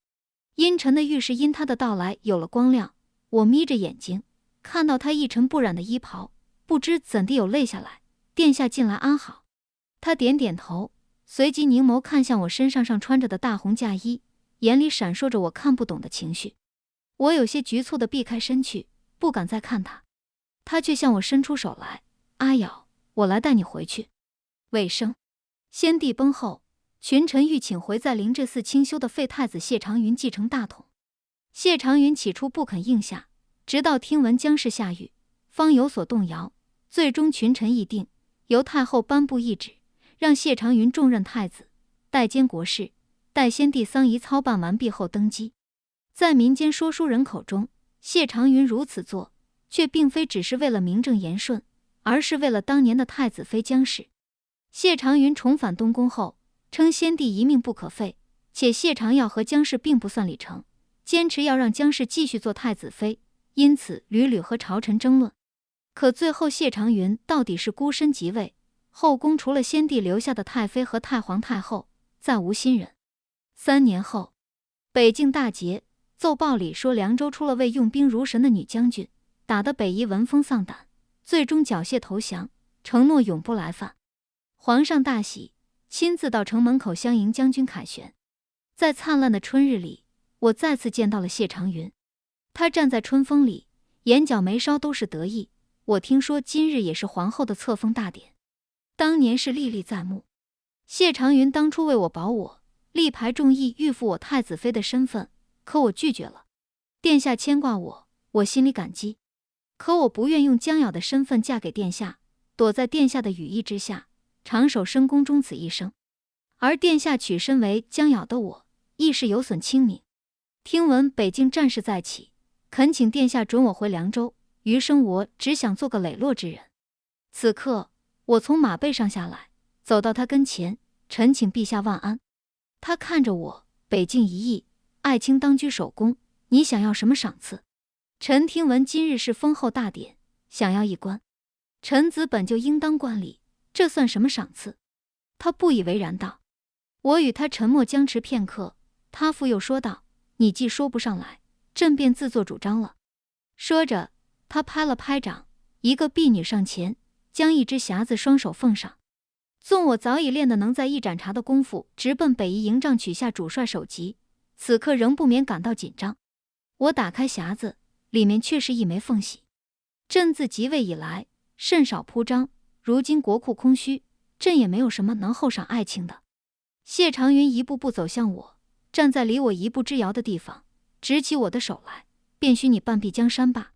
阴沉的浴室因他的到来有了光亮，我眯着眼睛，看到他一尘不染的衣袍，不知怎地有泪下来。殿下近来安好？他点点头，随即凝眸看向我身上穿着的大红嫁衣，眼里闪烁着我看不懂的情绪。我有些局促地避开身去，不敢再看他。他却向我伸出手来，阿瑶，我来带你回去。尾声，先帝崩后，群臣欲请回在灵鹧寺清修的废太子谢长云继承大统。谢长云起初不肯应下，直到听闻姜氏下狱，方有所动摇。最终群臣议定，由太后颁布懿旨，让谢长云重任太子，代监国事，待先帝丧仪操办完毕后登基。在民间说书人口中，谢长云如此做，却并非只是为了名正言顺，而是为了当年的太子妃姜氏。谢长云重返东宫后，称先帝一命不可废，且谢长耀和姜氏并不算里程，坚持要让姜氏继续做太子妃，因此屡屡和朝臣争论。可最后谢长云到底是孤身即位，后宫除了先帝留下的太妃和太皇太后，再无新人。3年后，北境大捷，奏报里说凉州出了位用兵如神的女将军，打得北夷闻风丧胆，最终缴械投降，承诺永不来犯。皇上大喜，亲自到城门口相迎将军凯旋。在灿烂的春日里，我再次见到了谢长云。他站在春风里，眼角眉梢都是得意。我听说今日也是皇后的册封大典，当年是历历在目。谢长云当初为我保我，力排众议，预付我太子妃的身份，可我拒绝了。殿下牵挂我，我心里感激，可我不愿用江瑶的身份嫁给殿下，躲在殿下的羽翼之下，长守深宫终此一生。而殿下娶身为江瑶的我，亦是有损清明。听闻北境战事再起，恳请殿下准我回凉州，余生我只想做个磊落之人。此刻，我从马背上下来，走到他跟前，臣请陛下万安。他看着我，北境一役，爱卿当居首功，你想要什么赏赐？臣听闻今日是封后大典，想要一官。臣子本就应当观礼，这算什么赏赐？他不以为然道。我与他沉默僵持片刻，他复又说道：你既说不上来，朕便自作主张了。说着，他拍了拍掌，一个婢女上前，将一只匣子双手奉上。纵我早已练得能在一盏茶的功夫，直奔北夷营帐取下主帅首级，此刻仍不免感到紧张。我打开匣子，里面却是一枚凤玺。朕自即位以来，甚少铺张，如今国库空虚，朕也没有什么能厚赏爱卿的。谢长云一步步走向我，站在离我一步之遥的地方，执起我的手来，便许你半壁江山吧。